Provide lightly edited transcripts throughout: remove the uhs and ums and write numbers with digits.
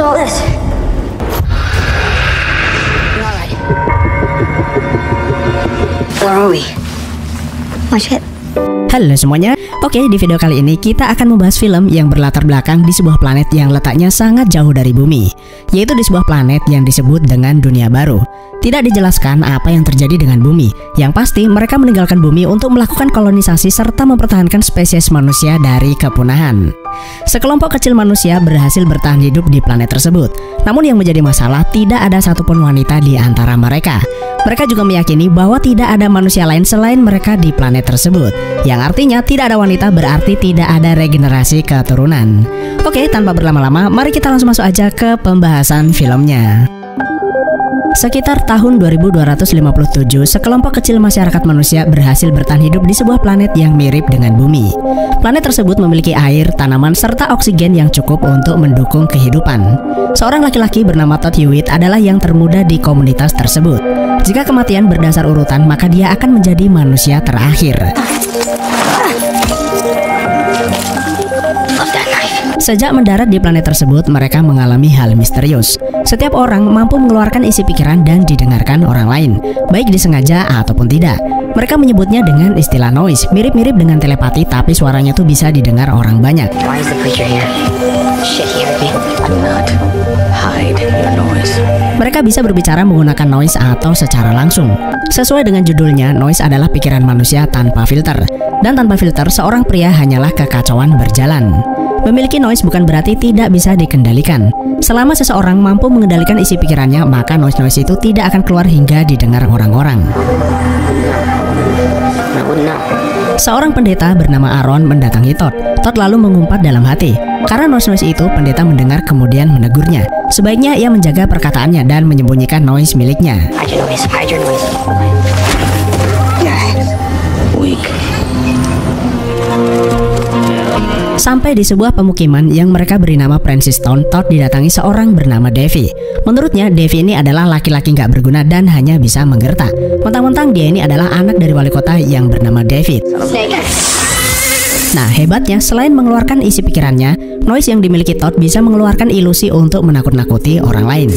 all this? All right. Where are we? Oh shit. Halo semuanya, oke, di video kali ini kita akan membahas film yang berlatar belakang di sebuah planet yang letaknya sangat jauh dari bumi, yaitu di sebuah planet yang disebut dengan dunia baru. Tidak dijelaskan apa yang terjadi dengan bumi, yang pasti mereka meninggalkan bumi untuk melakukan kolonisasi serta mempertahankan spesies manusia dari kepunahan. Sekelompok kecil manusia berhasil bertahan hidup di planet tersebut, namun yang menjadi masalah tidak ada satupun wanita di antara mereka. Mereka juga meyakini bahwa tidak ada manusia lain selain mereka di planet tersebut, yang artinya tidak ada wanita berarti tidak ada regenerasi keturunan. Oke, tanpa berlama-lama, mari kita langsung masuk aja ke pembahasan filmnya. Sekitar tahun 2257, sekelompok kecil masyarakat manusia berhasil bertahan hidup di sebuah planet yang mirip dengan bumi. Planet tersebut memiliki air, tanaman, serta oksigen yang cukup untuk mendukung kehidupan. Seorang laki-laki bernama Todd Hewitt adalah yang termuda di komunitas tersebut. Jika kematian berdasar urutan, maka dia akan menjadi manusia terakhir. Sejak mendarat di planet tersebut, mereka mengalami hal misterius. Setiap orang mampu mengeluarkan isi pikiran dan didengarkan orang lain, baik disengaja ataupun tidak. Mereka menyebutnya dengan istilah noise, mirip-mirip dengan telepati, tapi suaranya tuh bisa didengar orang banyak. Why is the creature here? Shit, he heard me. I'm not. Hide your noise. Mereka bisa berbicara menggunakan noise atau secara langsung. Sesuai dengan judulnya, noise adalah pikiran manusia tanpa filter. Dan tanpa filter, seorang pria hanyalah kekacauan berjalan. Memiliki noise bukan berarti tidak bisa dikendalikan. Selama seseorang mampu mengendalikan isi pikirannya, maka noise-noise itu tidak akan keluar hingga didengar orang-orang. Seorang pendeta bernama Aaron mendatangi Todd. Todd lalu mengumpat dalam hati. Karena noise-noise itu, pendeta mendengar kemudian menegurnya. Sebaiknya ia menjaga perkataannya dan menyembunyikan noise miliknya. Hide your noise. Weak. Sampai di sebuah pemukiman yang mereka beri nama Francistown, Todd didatangi seorang bernama Davy. Menurutnya, Davy ini adalah laki-laki nggak berguna dan hanya bisa menggertak. Mentang-mentang dia ini adalah anak dari wali kota yang bernama David. Nah, hebatnya selain mengeluarkan isi pikirannya, noise yang dimiliki Todd bisa mengeluarkan ilusi untuk menakut-nakuti orang lain.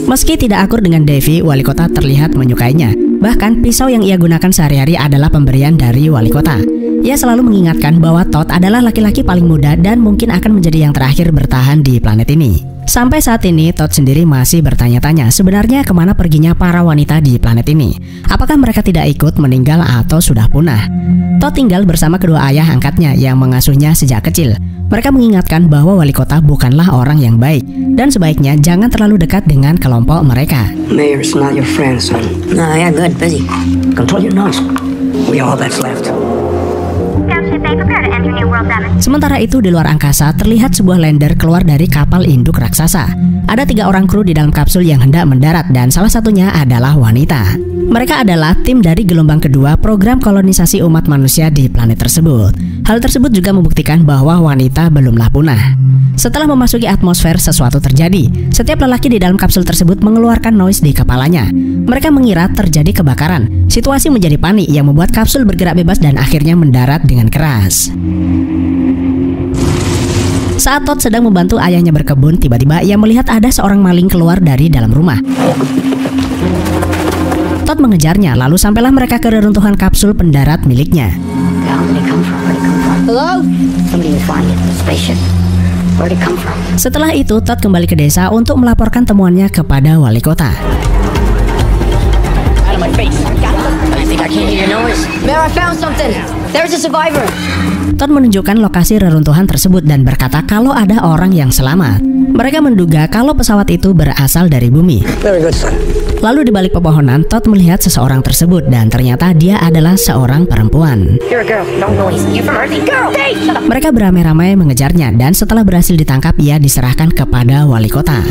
Meski tidak akur dengan Davy, wali kota terlihat menyukainya. Bahkan pisau yang ia gunakan sehari-hari adalah pemberian dari wali kota. Ia selalu mengingatkan bahwa Todd adalah laki-laki paling muda dan mungkin akan menjadi yang terakhir bertahan di planet ini. Sampai saat ini, Todd sendiri masih bertanya-tanya sebenarnya kemana perginya para wanita di planet ini. Apakah mereka tidak ikut meninggal atau sudah punah? Todd tinggal bersama kedua ayah angkatnya yang mengasuhnya sejak kecil. Mereka mengingatkan bahwa wali kota bukanlah orang yang baik dan sebaiknya jangan terlalu dekat dengan kelompok mereka. Mayor's not your friend, son. No, yeah, good, busy. Control your nose. We all that's left. Sementara itu di luar angkasa terlihat sebuah lander keluar dari kapal induk raksasa. Ada 3 orang kru di dalam kapsul yang hendak mendarat dan salah satunya adalah wanita. Mereka adalah tim dari gelombang kedua program kolonisasi umat manusia di planet tersebut. Hal tersebut juga membuktikan bahwa wanita belumlah punah. Setelah memasuki atmosfer, sesuatu terjadi. Setiap lelaki di dalam kapsul tersebut mengeluarkan noise di kepalanya. Mereka mengira terjadi kebakaran. Situasi menjadi panik yang membuat kapsul bergerak bebas dan akhirnya mendarat dengan keras. Saat Todd sedang membantu ayahnya berkebun, tiba-tiba ia melihat ada seorang maling keluar dari dalam rumah. Todd mengejarnya, lalu sampailah mereka ke reruntuhan kapsul pendarat miliknya. Hello? Somebody find it. Spaceship. Where'd it come from? Setelah itu, Todd kembali ke desa untuk melaporkan temuannya kepada wali kota. Out of my face. I think I can't hear your noise. Mayor, I found something. There's a survivor. Todd menunjukkan lokasi reruntuhan tersebut dan berkata kalau ada orang yang selamat. Mereka menduga kalau pesawat itu berasal dari bumi. Very good, son. Lalu di balik pepohonan, Todd melihat seseorang tersebut dan ternyata dia adalah seorang perempuan. You're a girl. No noise. You're from Earth. Girl. Hey, shut up. Mereka beramai-ramai mengejarnya dan setelah berhasil ditangkap, ia diserahkan kepada wali kota.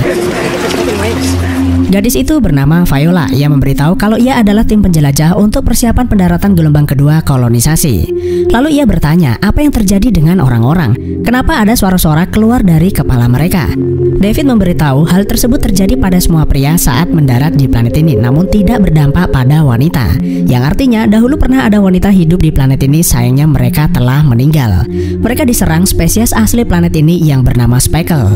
Gadis itu bernama Viola yang memberitahu kalau ia adalah tim penjelajah untuk persiapan pendaratan gelombang kedua kolonisasi. Lalu ia bertanya apa yang terjadi dengan orang-orang, kenapa ada suara-suara keluar dari kepala mereka. David memberitahu hal tersebut terjadi pada semua pria saat mendarat di planet ini, namun tidak berdampak pada wanita. Yang artinya dahulu pernah ada wanita hidup di planet ini, sayangnya mereka telah meninggal. Mereka diserang spesies asli planet ini yang bernama Speckle.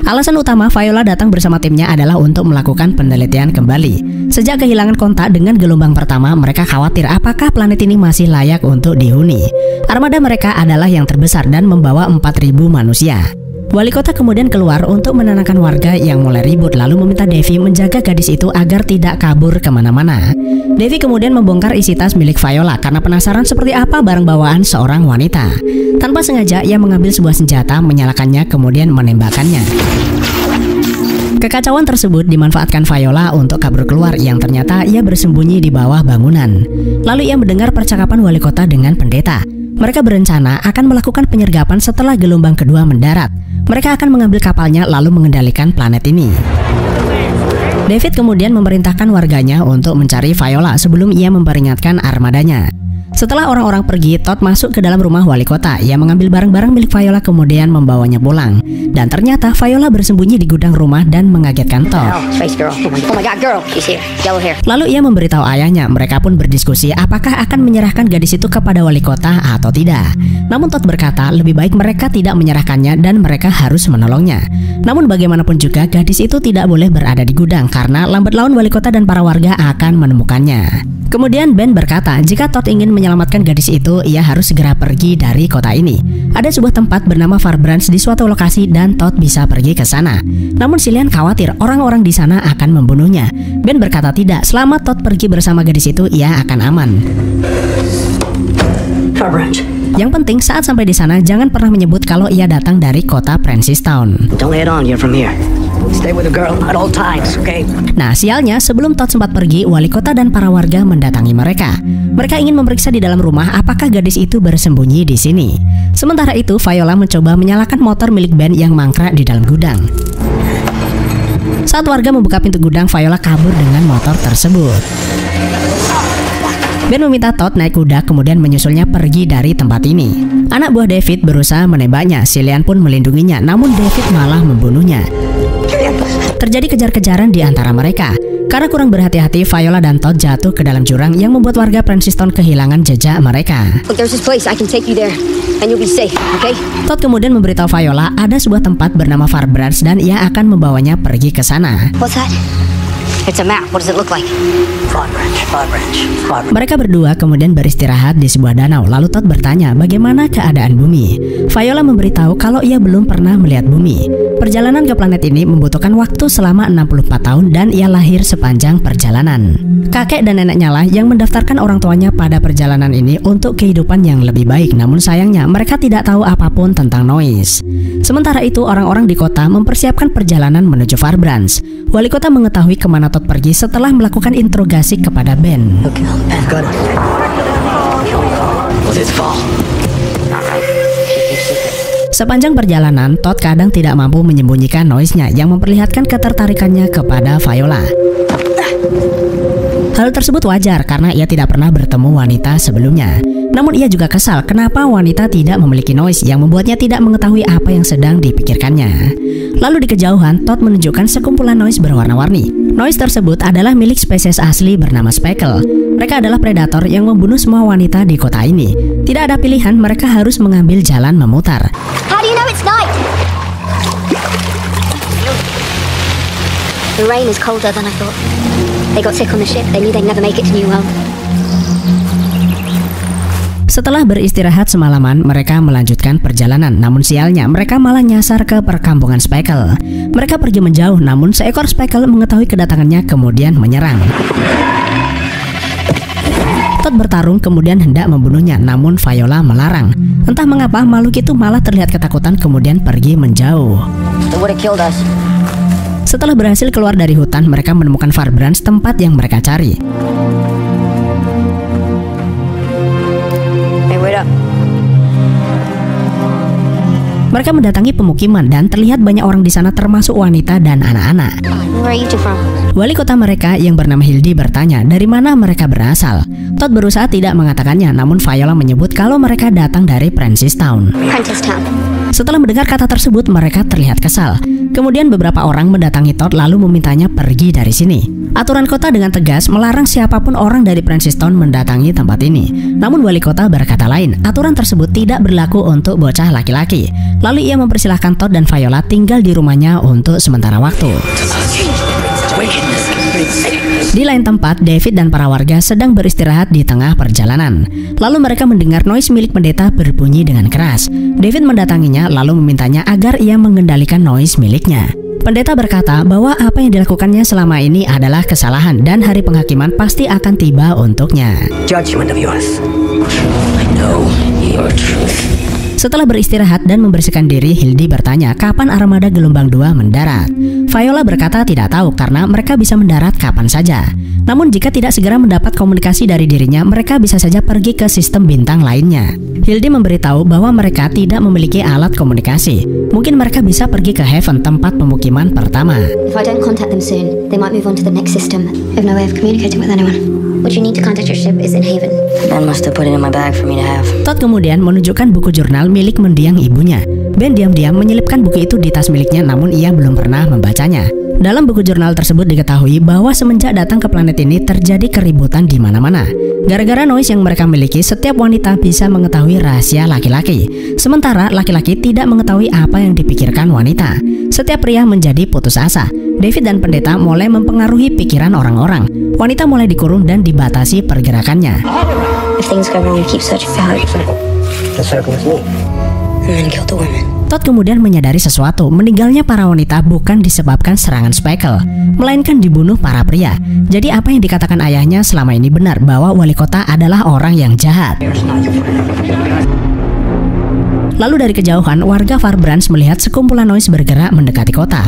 Alasan utama Viola datang bersama timnya adalah untuk melakukan penelitian kembali. Sejak kehilangan kontak dengan gelombang pertama, mereka khawatir apakah planet ini masih layak untuk dihuni. Armada mereka adalah yang terbesar dan membawa 4.000 manusia. Wali kota kemudian keluar untuk menenangkan warga yang mulai ribut, lalu meminta Devi menjaga gadis itu agar tidak kabur kemana-mana. Devi kemudian membongkar isi tas milik Viola karena penasaran seperti apa barang bawaan seorang wanita. Tanpa sengaja ia mengambil sebuah senjata, menyalakannya kemudian menembakkannya. Kekacauan tersebut dimanfaatkan Viola untuk kabur keluar, yang ternyata ia bersembunyi di bawah bangunan. Lalu ia mendengar percakapan wali kota dengan pendeta. Mereka berencana akan melakukan penyergapan setelah gelombang kedua mendarat. Mereka akan mengambil kapalnya lalu mengendalikan planet ini. David kemudian memerintahkan warganya untuk mencari Viola sebelum ia memperingatkan armadanya. Setelah orang-orang pergi, Todd masuk ke dalam rumah wali kota. Ia mengambil barang-barang milik Viola kemudian membawanya pulang. Dan ternyata Viola bersembunyi di gudang rumah dan mengagetkan Todd. Lalu ia memberitahu ayahnya. Mereka pun berdiskusi apakah akan menyerahkan gadis itu kepada wali kota atau tidak. Namun Todd berkata lebih baik mereka tidak menyerahkannya dan mereka harus menolongnya. Namun bagaimanapun juga gadis itu tidak boleh berada di gudang karena lambat laun wali kota dan para warga akan menemukannya. Kemudian Ben berkata jika Todd ingin menyelamatkan gadis itu, ia harus segera pergi dari kota ini. Ada sebuah tempat bernama Farbranch di suatu lokasi dan Todd bisa pergi ke sana. Namun Cillian khawatir orang-orang di sana akan membunuhnya. Ben berkata tidak, selama Todd pergi bersama gadis itu, ia akan aman. Farbranch. Yang penting saat sampai di sana jangan pernah menyebut kalau ia datang dari kota Francistown. Don't let on you're from here. Stay with the girl at all times, okay? Nah, sialnya sebelum Todd sempat pergi, wali kota dan para warga mendatangi mereka. Mereka ingin memeriksa di dalam rumah apakah gadis itu bersembunyi di sini. Sementara itu, Viola mencoba menyalakan motor milik Ben yang mangkrak di dalam gudang. Saat warga membuka pintu gudang, Viola kabur dengan motor tersebut. Ben meminta Todd naik kuda kemudian menyusulnya pergi dari tempat ini. Anak buah David berusaha menembaknya, Cillian pun melindunginya, namun David malah membunuhnya. Terjadi kejar-kejaran di antara mereka. Karena kurang berhati-hati, Viola dan Todd jatuh ke dalam jurang yang membuat warga Francistown kehilangan jejak mereka. Todd kemudian memberitahu Viola ada sebuah tempat bernama Farbranch dan ia akan membawanya pergi ke sana. It's a map. What does it look like? Farbranch. Mereka berdua kemudian beristirahat di sebuah danau. Lalu Todd bertanya bagaimana keadaan bumi. Viola memberitahu kalau ia belum pernah melihat bumi. Perjalanan ke planet ini membutuhkan waktu selama 64 tahun dan ia lahir sepanjang perjalanan. Kakek dan neneknya lah yang mendaftarkan orang tuanya pada perjalanan ini untuk kehidupan yang lebih baik. Namun sayangnya mereka tidak tahu apapun tentang Noise. Sementara itu orang-orang di kota mempersiapkan perjalanan menuju Farbranch. Wali kota mengetahui kemana Todd pergi setelah melakukan interogasi kepada Ben. Sepanjang perjalanan, Todd kadang tidak mampu menyembunyikan noise-nya yang memperlihatkan ketertarikannya kepada Viola. Hal tersebut wajar karena ia tidak pernah bertemu wanita sebelumnya. Namun ia juga kesal kenapa wanita tidak memiliki noise yang membuatnya tidak mengetahui apa yang sedang dipikirkannya. Lalu di kejauhan, Todd menunjukkan sekumpulan noise berwarna-warni. Noise tersebut adalah milik spesies asli bernama Speckle. Mereka adalah predator yang membunuh semua wanita di kota ini. Tidak ada pilihan, mereka harus mengambil jalan memutar. How do you know it's night? The rain is colder than I thought. They got sick on the ship. They knew they'd never make it to New World. Setelah beristirahat semalaman, mereka melanjutkan perjalanan. Namun sialnya, mereka malah nyasar ke perkampungan Speckle. Mereka pergi menjauh, namun seekor Speckle mengetahui kedatangannya kemudian menyerang. Todd bertarung kemudian hendak membunuhnya, namun Viola melarang. Entah mengapa makhluk itu malah terlihat ketakutan kemudian pergi menjauh. Setelah berhasil keluar dari hutan, mereka menemukan Farbranch, tempat yang mereka cari. Mereka mendatangi pemukiman dan terlihat banyak orang di sana termasuk wanita dan anak-anak. Where are you two from? Wali kota mereka yang bernama Hildy bertanya dari mana mereka berasal. Todd berusaha tidak mengatakannya, namun Viola menyebut kalau mereka datang dari Francistown. Prentice Town. Setelah mendengar kata tersebut, mereka terlihat kesal. Kemudian beberapa orang mendatangi Todd lalu memintanya pergi dari sini. Aturan kota dengan tegas melarang siapapun orang dari Francistown mendatangi tempat ini. Namun wali kota berkata lain, aturan tersebut tidak berlaku untuk bocah laki-laki. Lalu ia mempersilahkan Todd dan Viola tinggal di rumahnya untuk sementara waktu. Di lain tempat, David dan para warga sedang beristirahat di tengah perjalanan. Lalu mereka mendengar noise milik pendeta berbunyi dengan keras. David mendatanginya lalu memintanya agar ia mengendalikan noise miliknya. Pendeta berkata bahwa apa yang dilakukannya selama ini adalah kesalahan dan hari penghakiman pasti akan tiba untuknya. Judgment of yours. I know your truth. Setelah beristirahat dan membersihkan diri, Hildy bertanya kapan armada gelombang 2 mendarat. Viola berkata tidak tahu karena mereka bisa mendarat kapan saja. Namun jika tidak segera mendapat komunikasi dari dirinya, mereka bisa saja pergi ke sistem bintang lainnya. Hildy memberitahu bahwa mereka tidak memiliki alat komunikasi. Mungkin mereka bisa pergi ke Heaven, tempat pemukiman pertama. If I don't contact them soon, they might move on to the next system. I have no way of communicating with anyone. What you need to contact your ship is in Haven. Ben must have put it in my bag for me to have. Todd kemudian menunjukkan buku jurnal milik mendiang ibunya. Ben diam-diam menyelipkan buku itu di tas miliknya, namun ia belum pernah membacanya. Dalam buku jurnal tersebut diketahui bahwa semenjak datang ke planet ini terjadi keributan di mana-mana. Gara-gara noise yang mereka miliki, setiap wanita bisa mengetahui rahasia laki-laki. Sementara laki-laki tidak mengetahui apa yang dipikirkan wanita. Setiap pria menjadi putus asa. David dan pendeta mulai mempengaruhi pikiran orang-orang. Wanita mulai dikurung dan dibatasi pergerakannya. If things go wrong, you keep searching for hope. The circle was me. And then killed the women. Todd kemudian menyadari sesuatu, meninggalnya para wanita bukan disebabkan serangan Speckle, melainkan dibunuh para pria. Jadi apa yang dikatakan ayahnya selama ini benar, bahwa wali kota adalah orang yang jahat. Lalu dari kejauhan, warga Farbranch melihat sekumpulan noise bergerak mendekati kota.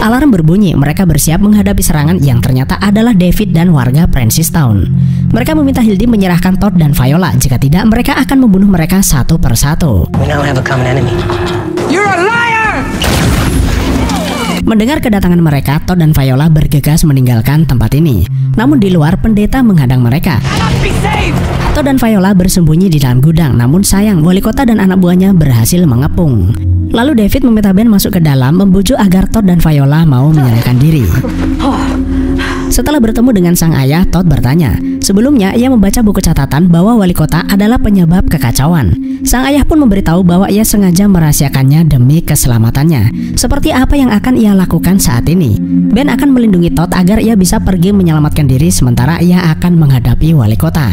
Alarm berbunyi, mereka bersiap menghadapi serangan yang ternyata adalah David dan warga Francistown. Mereka meminta Hildy menyerahkan Todd dan Viola, jika tidak mereka akan membunuh mereka satu persatu. We now have a common enemy. You're a liar! Mendengar kedatangan mereka, Todd dan Viola bergegas meninggalkan tempat ini. Namun di luar, pendeta menghadang mereka. Todd dan Viola bersembunyi di dalam gudang, namun sayang wali kota dan anak buahnya berhasil mengepung. Lalu David meminta Ben masuk ke dalam, membujuk agar Todd dan Viola mau menyerahkan diri. Setelah bertemu dengan sang ayah, Todd bertanya. Sebelumnya, ia membaca buku catatan bahwa wali kota adalah penyebab kekacauan. Sang ayah pun memberitahu bahwa ia sengaja merahasiakannya demi keselamatannya. Seperti apa yang akan ia lakukan saat ini? Ben akan melindungi Todd agar ia bisa pergi menyelamatkan diri sementara ia akan menghadapi wali kota.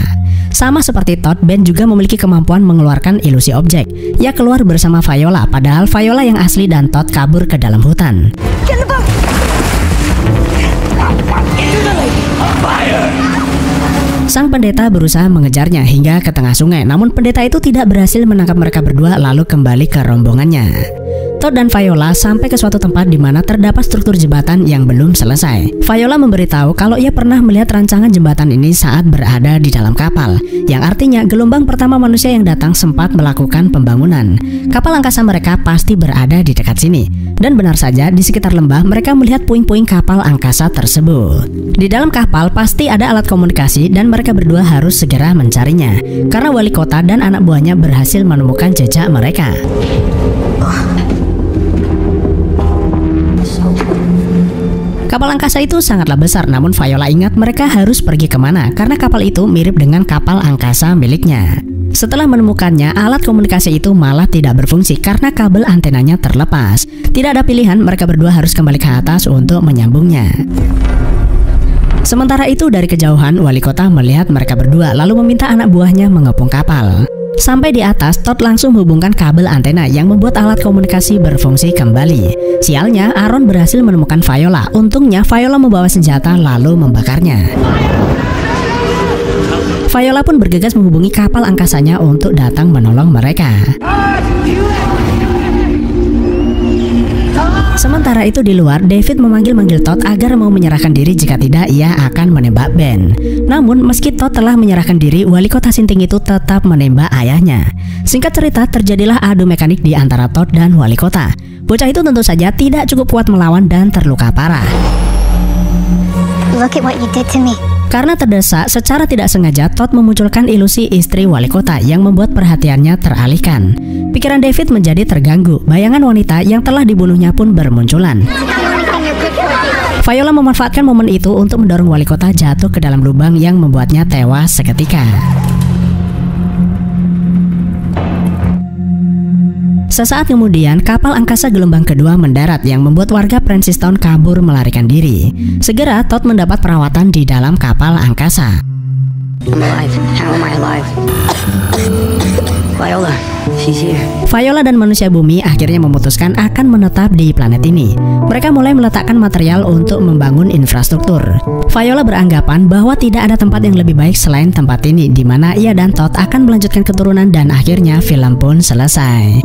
Sama seperti Todd, Ben juga memiliki kemampuan mengeluarkan ilusi objek. Ia keluar bersama Viola, padahal Viola yang asli dan Todd kabur ke dalam hutan. Sang pendeta berusaha mengejarnya hingga ke tengah sungai, namun pendeta itu tidak berhasil menangkap mereka berdua lalu kembali ke rombongannya. Todd dan Viola sampai ke suatu tempat di mana terdapat struktur jembatan yang belum selesai. Viola memberitahu kalau ia pernah melihat rancangan jembatan ini saat berada di dalam kapal, yang artinya gelombang pertama manusia yang datang sempat melakukan pembangunan. Kapal angkasa mereka pasti berada di dekat sini. Dan benar saja, di sekitar lembah mereka melihat puing-puing kapal angkasa tersebut. Di dalam kapal pasti ada alat komunikasi dan mereka berdua harus segera mencarinya, karena wali kota dan anak buahnya berhasil menemukan jejak mereka. Kapal angkasa itu sangatlah besar, namun Viola ingat mereka harus pergi kemana karena kapal itu mirip dengan kapal angkasa miliknya. Setelah menemukannya, alat komunikasi itu malah tidak berfungsi karena kabel antenanya terlepas. Tidak ada pilihan, mereka berdua harus kembali ke atas untuk menyambungnya. Sementara itu dari kejauhan, wali kota melihat mereka berdua lalu meminta anak buahnya mengepung kapal. Sampai di atas, Todd langsung menghubungkan kabel antena yang membuat alat komunikasi berfungsi kembali. Sialnya, Aaron berhasil menemukan Viola. Untungnya, Viola membawa senjata lalu membakarnya. Viola pun bergegas menghubungi kapal angkasanya untuk datang menolong mereka. Sementara itu di luar, David memanggil-manggil Todd agar mau menyerahkan diri, jika tidak ia akan menembak Ben. Namun meski Todd telah menyerahkan diri, wali kota Sinting itu tetap menembak ayahnya. Singkat cerita, terjadilah adu mekanik di antara Todd dan wali kota. Bocah itu tentu saja tidak cukup kuat melawan dan terluka parah. Look at what you did to me. Karena terdesak, secara tidak sengaja Todd memunculkan ilusi istri wali kota yang membuat perhatiannya teralihkan. Pikiran David menjadi terganggu, bayangan wanita yang telah dibunuhnya pun bermunculan. Viola memanfaatkan momen itu untuk mendorong wali kota jatuh ke dalam lubang yang membuatnya tewas seketika. Sesaat kemudian, kapal angkasa gelombang kedua mendarat yang membuat warga Princeton kabur melarikan diri. Segera, Todd mendapat perawatan di dalam kapal angkasa. I'm alive. How am I alive? Viola, she's here. Viola dan manusia bumi akhirnya memutuskan akan menetap di planet ini. Mereka mulai meletakkan material untuk membangun infrastruktur. Viola beranggapan bahwa tidak ada tempat yang lebih baik selain tempat ini, di mana ia dan Todd akan melanjutkan keturunan dan akhirnya film pun selesai.